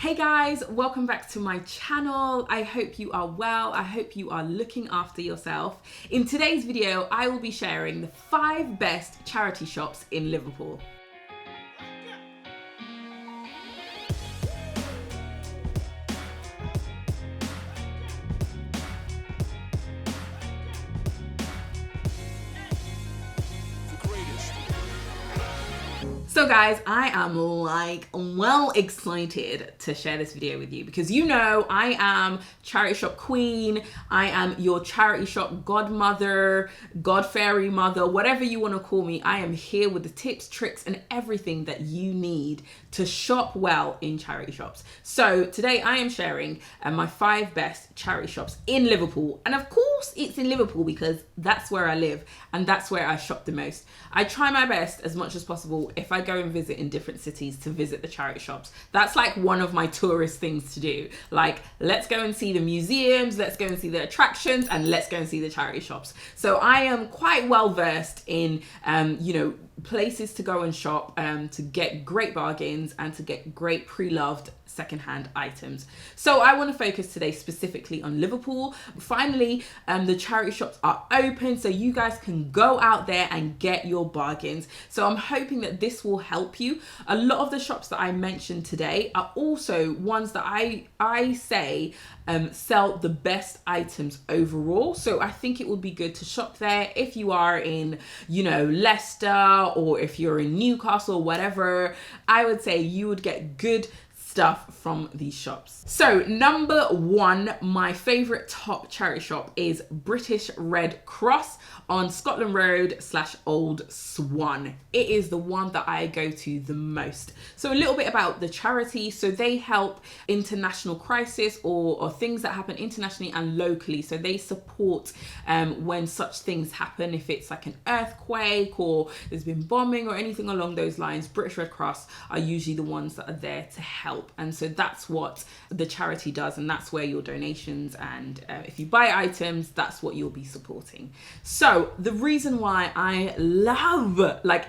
Hey guys, welcome back to my channel. I hope you are well. I hope you are looking after yourself. In today's video, I will be sharing the 5 best charity shops in Liverpool. So guys, I am well excited to share this video with you because you know I am charity shop queen. I am your charity shop godmother, god fairy mother, whatever you want to call me. I am here with the tips, tricks and everything that you need to shop well in charity shops. So today I am sharing my 5 best charity shops in Liverpool. And of course it's in Liverpool because that's where I live and that's where I shop the most. I try my best as much as possible if I go and visit in different cities to visit the charity shops. That's like one of my tourist things to do. Like, let's go and see the museums, let's go and see the attractions, and let's go and see the charity shops. So I am quite well versed in, places to go and shop, to get great bargains and to get great pre-loved secondhand items. So I want to focus today specifically on Liverpool. Finally, the charity shops are open, so you guys can go out there and get your bargains. So I'm hoping that this will help you. A lot of the shops that I mentioned today are also ones that I say sell the best items overall. So I think it would be good to shop there if you are in, Leicester, or if you're in Newcastle, whatever. I would say you would get good stuff from these shops. So number 1, my favorite top charity shop is British Red Cross on Scotland Road / Old Swan. It is the one that I go to the most. So a little bit about the charity. So they help international crisis or things that happen internationally and locally. So they support when such things happen. If it's like an earthquake or there's been bombing or anything along those lines, British Red Cross are usually the ones that are there to help. And so that's what the charity does, and that's where your donations and if you buy items, that's what you'll be supporting. So the reason why I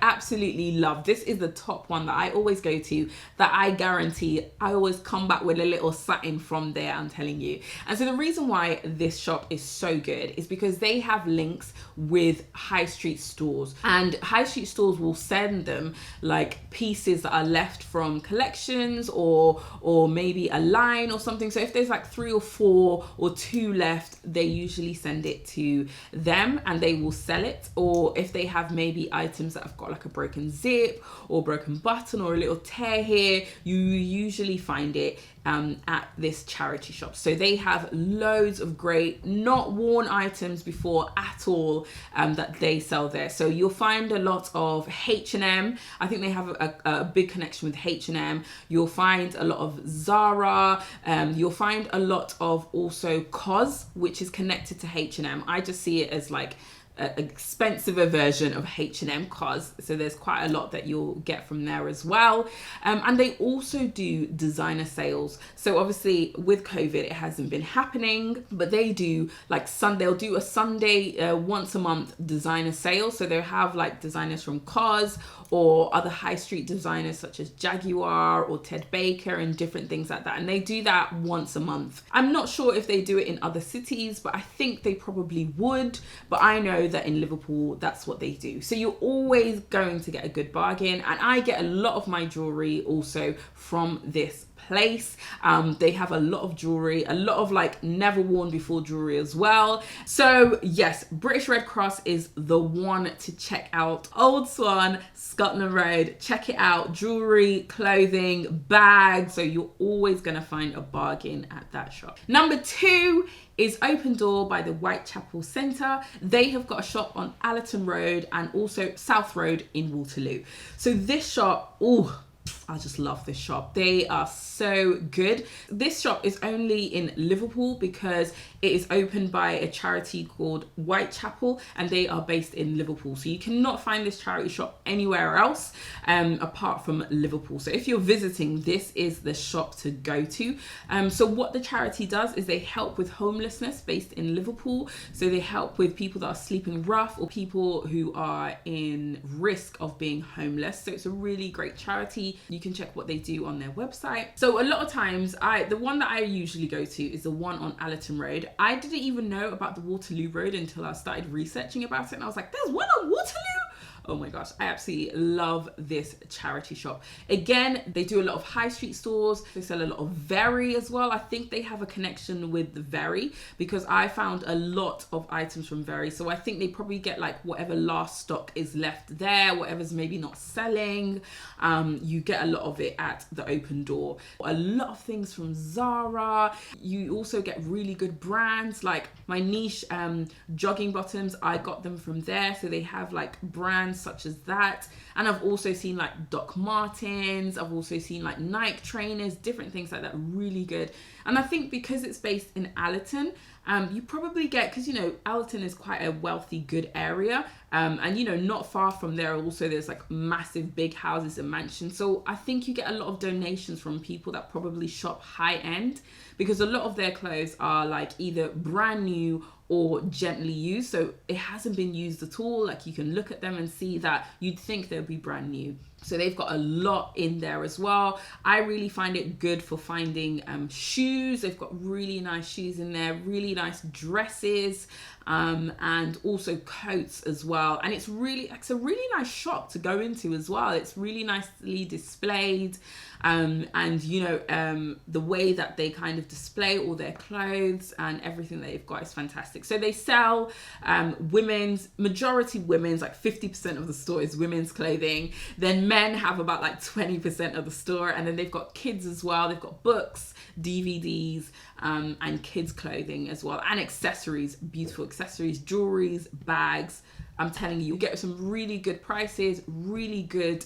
absolutely love, this is the top one that I always go to, that I guarantee I always come back with a little something from there, I'm telling you. And so the reason why this shop is so good is because they have links with high street stores, and high street stores will send them like pieces that are left from collections or maybe a line or something. So if there's like 3 or 4 or 2 left, they usually send it to them and they will sell it. Or if they have maybe items that have got like a broken zip or broken button or a little tear here, you usually find it at this charity shop. So they have loads of great not worn items before at all that they sell there. So you'll find a lot of H&M. I think they have a big connection with H&M. You'll find a lot of Zara. You'll find a lot of also COS, which is connected to H&M. I just see it as like an expensive version of H&M COS. So there's quite a lot that you'll get from there as well. And they also do designer sales. So obviously with COVID, it hasn't been happening, but they do like they'll do a Sunday once a month designer sale. So they'll have like designers from COS or other high street designers such as Jaguar or Ted Baker and different things like that. And they do that once a month. I'm not sure if they do it in other cities, but I think they probably would. But I know that in Liverpool, that's what they do. So you're always going to get a good bargain. And I get a lot of my jewelry also from this place. They have a lot of jewelry, a lot of like never worn before jewelry as well. So yes, British Red Cross is the one to check out. Old Swan, Scotland Road, check it out. Jewelry, clothing, bags. So you're always gonna find a bargain at that shop. Number 2 is Open Door by the Whitechapel Centre. They have got a shop on Allerton Road and also South Road in Waterloo. So this shop, I just love this shop. They are so good. This shop is only in Liverpool because it is opened by a charity called Whitechapel and they are based in Liverpool. So you cannot find this charity shop anywhere else apart from Liverpool. So if you're visiting, this is the shop to go to. So what the charity does is they help with homelessness based in Liverpool. So they help with people that are sleeping rough or people who are in risk of being homeless. So it's a really great charity. charity. You can check what they do on their website. So a lot of times, the one that I usually go to is the one on Allerton Road. I didn't even know about the Waterloo Road until I started researching about it, and I was like, there's one on Waterloo? Oh my gosh, I absolutely love this charity shop. Again, they do a lot of high street stores. They sell a lot of Very as well. I think they have a connection with the Very, because I found a lot of items from Very. So I think they probably get like whatever last stock is left there, whatever's maybe not selling. You get a lot of it at the Open Door. A lot of things from Zara. You also get really good brands, like my niche jogging bottoms. I got them from there. So they have like brands such as that, and I've also seen like Doc Martens, I've also seen like Nike trainers, different things like that, really good. And I think because it's based in Allerton, you probably get, because you know Allerton is quite a wealthy, good area, and you know not far from there also there's like massive big houses and mansions, so I think you get a lot of donations from people that probably shop high end, because a lot of their clothes are like either brand new or gently used, so it hasn't been used at all. Like you can look at them and see that you'd think they'll be brand new. So they've got a lot in there as well. I really find it good for finding shoes. They've got really nice shoes in there, really nice dresses, and also coats as well. And it's a really nice shop to go into as well. It's really nicely displayed. And you know, the way that they kind of display all their clothes and everything that they've got is fantastic. So they sell majority women's, like 50% of the store is women's clothing. Then men have about like 20% of the store, and then they've got kids as well. They've got books, DVDs, and kids clothing as well, and accessories, beautiful accessories, jewelries, bags. I'm telling you, you'll get some really good prices, really good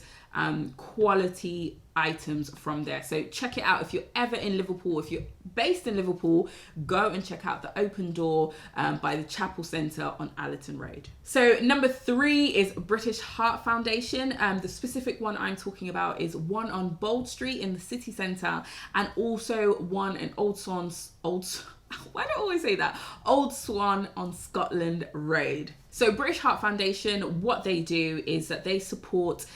quality items from there. So check it out if you're ever in Liverpool. If you're based in Liverpool, go and check out the Open Door by the Chapel Centre on Allerton Road. So number 3 is British Heart Foundation. The specific one I'm talking about is one on Bold Street in the city centre, and also one in why do I always say that? Old Swan on Scotland Road. So British Heart Foundation, what they do is that they support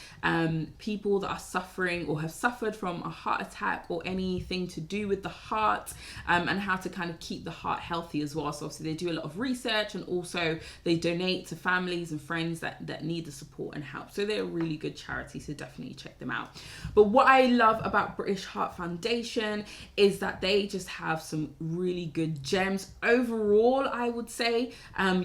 people that are suffering or have suffered from a heart attack or anything to do with the heart, and how to kind of keep the heart healthy as well. So obviously they do a lot of research, and also they donate to families and friends that need the support and help. So they're a really good charity, so definitely check them out. But what I love about British Heart Foundation is that they just have some really good gems. Overall, I would say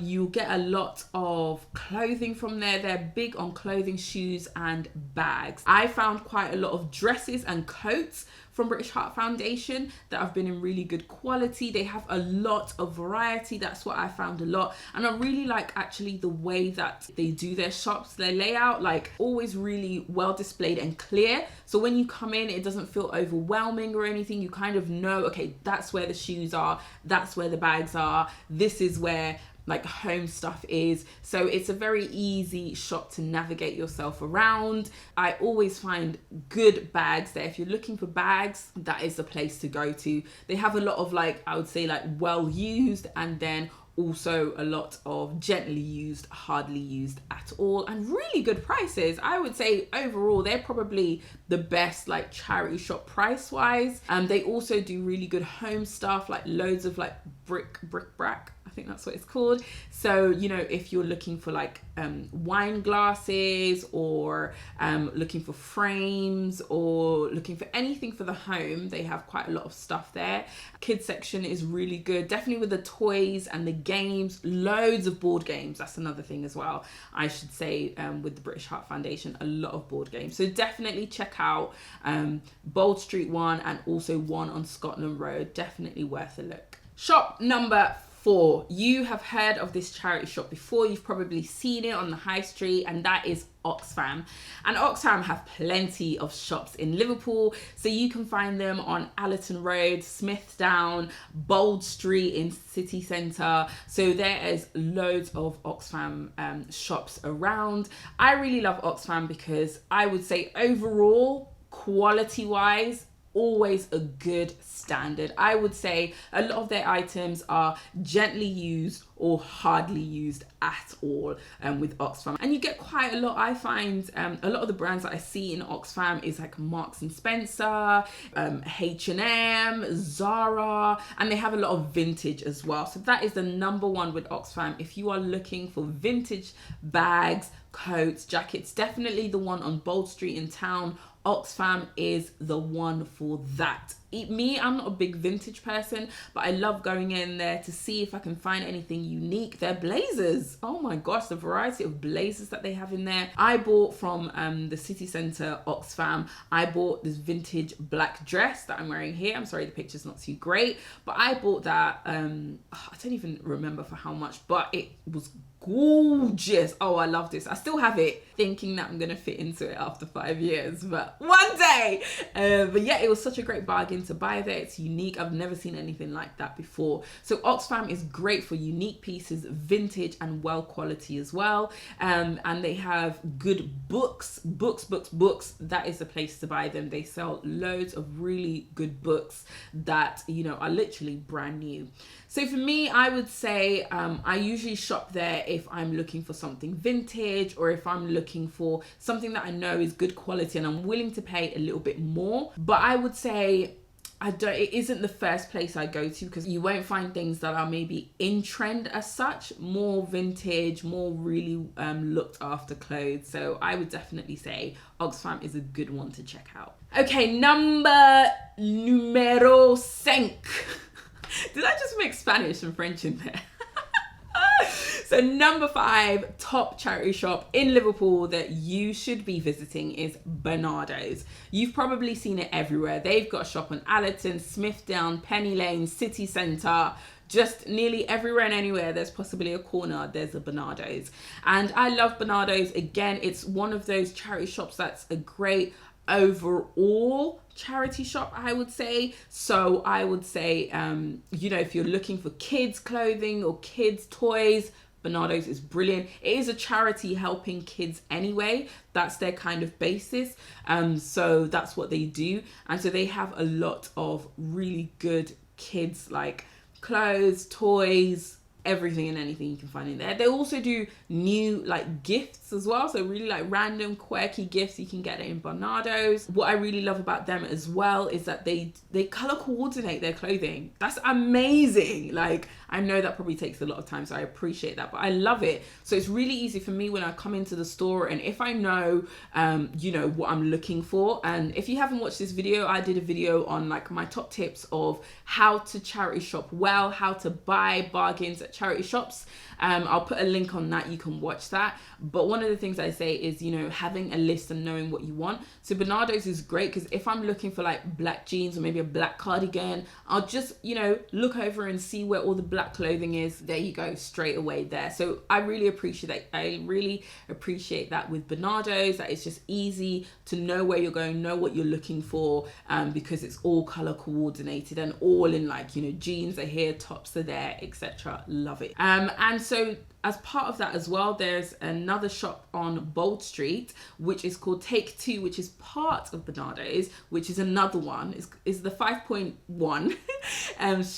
you'll get a lot of clothing from there. They're big on clothing, shoes and bags. I found quite a lot of dresses and coats from British Heart Foundation that have been in really good quality. They have a lot of variety. That's what I found a lot. And I really like actually the way that they do their shops, their layout, like always really well displayed and clear. So when you come in, it doesn't feel overwhelming or anything. You kind of know, okay, that's where the shoes are, that's where the bags are, this is where like home stuff is. So it's a very easy shop to navigate yourself around. I always find good bags there. If you're looking for bags, that is the place to go to. They have a lot of like, I would say like well used, and then also a lot of gently used, hardly used at all, and really good prices. I would say overall they're probably the best like charity shop price wise. They also do really good home stuff, like loads of like bric-a-brac, I think that's what it's called. So you know, if you're looking for like wine glasses, or looking for frames, or looking for anything for the home, they have quite a lot of stuff there. Kids section is really good, definitely with the toys and the games. Loads of board games, that's another thing as well, I should say, with the British Heart Foundation, a lot of board games. So definitely check out Bold Street one, and also one on Scotland Road, definitely worth a look. Shop number 4. You have heard of this charity shop before. You've probably seen it on the high street, and that is Oxfam. And Oxfam have plenty of shops in Liverpool, so you can find them on Allerton Road, Smithdown, Bold Street in city centre. So there is loads of Oxfam shops around. I really love Oxfam because I would say overall, quality wise, always a good standard. I would say a lot of their items are gently used or hardly used at all with Oxfam, and you get quite a lot. I find a lot of the brands that I see in Oxfam is like Marks and Spencer, H&M, Zara, and they have a lot of vintage as well. So that is the number one with Oxfam. If you are looking for vintage bags, coats, jackets, definitely the one on Bold Street in town. Oxfam is the one for that. I'm not a big vintage person, but I love going in there to see if I can find anything unique. Their blazers, oh my gosh, the variety of blazers that they have in there. I bought from the city centre Oxfam. I bought this vintage black dress that I'm wearing here. I'm sorry, the picture's not too great, but I bought that, I don't even remember for how much, but it was gorgeous. Oh, I love this. I still have it, thinking that I'm gonna fit into it after 5 years, but one day. But yeah, it was such a great bargain to buy there. It's unique. I've never seen anything like that before. So Oxfam is great for unique pieces, vintage and well quality as well. And they have good books. That is the place to buy them. They sell loads of really good books that, you know, are literally brand new. So for me, I would say I usually shop there if I'm looking for something vintage, or if I'm looking for something that I know is good quality and I'm willing to pay a little bit more. But I would say it isn't the first place I go to, because you won't find things that are maybe in trend as such, more vintage, more really looked after clothes. So I would definitely say Oxfam is a good one to check out. Okay, numero 5. Did I just mix Spanish and French in there? So number 5 top charity shop in Liverpool that you should be visiting is Barnardo's. You've probably seen it everywhere. They've got a shop on Allerton, Smithdown, Penny Lane, City Centre. Just nearly everywhere and anywhere there's possibly a corner, there's a Barnardo's. And I love Barnardo's. Again, it's one of those charity shops that's a great overall charity shop, I would say. So I would say, you know, if you're looking for kids clothing or kids toys, Barnardo's is brilliant. It is a charity helping kids anyway. That's their kind of basis. So that's what they do. And so they have a lot of really good kids like clothes, toys, everything and anything you can find in there. They also do new like gifts as well, so really like random quirky gifts you can get in Barnardo's. What I really love about them as well is that they color coordinate their clothing. That's amazing. Like, I know that probably takes a lot of time, so I appreciate that, but I love it. So it's really easy for me when I come into the store, and if I know you know what I'm looking for. And if you haven't watched this video, I did a video on like my top tips of how to charity shop well, how to buy bargains at charity shops. I'll put a link on that, you can watch that. But one of the things I say is, you know, having a list and knowing what you want. So Barnardo's is great because if I'm looking for like black jeans or maybe a black cardigan, I'll just, you know, look over and see where all the black clothing is. There you go, straight away there. So I really appreciate that with Barnardo's, that it's just easy to know where you're going, know what you're looking for, because it's all color coordinated and all in like, you know, jeans are here, tops are there, etc. Love it. And so as part of that as well, there's another shop on Bold Street, which is called Take Two, which is part of Barnardo's, which is another one, is the 5.1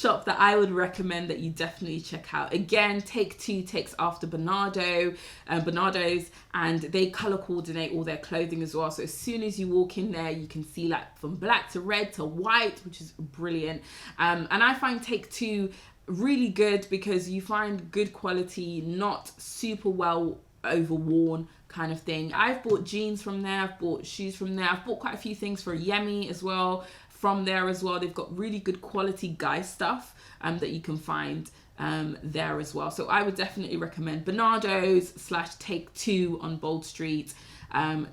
shop that I would recommend that you definitely check out. Again, Take Two takes after Barnardo's, and they color coordinate all their clothing as well. So as soon as you walk in there, you can see like from black to red to white, which is brilliant. And I find Take Two really good because you find good quality, not super well overworn kind of thing. I've bought jeans from there, I've bought shoes from there, I've bought quite a few things for Yemi as well from there as well. They've got really good quality guy stuff that you can find there as well. So I would definitely recommend Barnardo's / Take Two on Bold Street.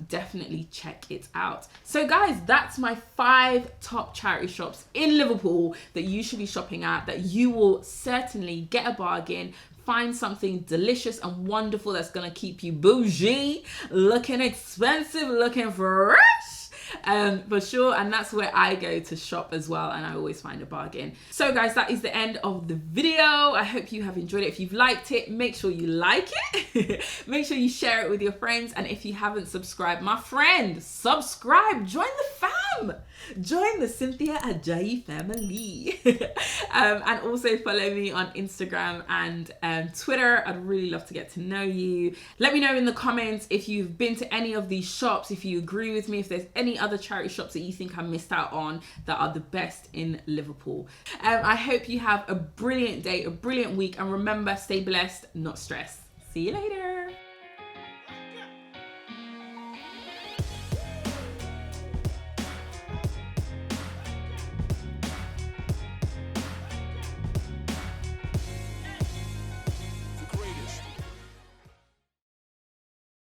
Definitely check it out. So guys, that's my 5 top charity shops in Liverpool that you should be shopping at, that you will certainly get a bargain, find something delicious and wonderful that's gonna keep you bougie, looking expensive, looking fresh, for sure. And that's where I go to shop as well, and I always find a bargain. So guys, that is the end of the video. I hope you have enjoyed it. If you've liked it, make sure you like it. Make sure you share it with your friends, and if you haven't subscribed, my friend, subscribe, join the fam. welcome. Join the Cynthia Ajayi family. And also follow me on Instagram and Twitter. I'd really love to get to know you. Let me know in the comments if you've been to any of these shops, if you agree with me, if there's any other charity shops that you think I missed out on that are the best in Liverpool. I hope you have a brilliant day, a brilliant week, and remember, stay blessed, not stressed. See you later.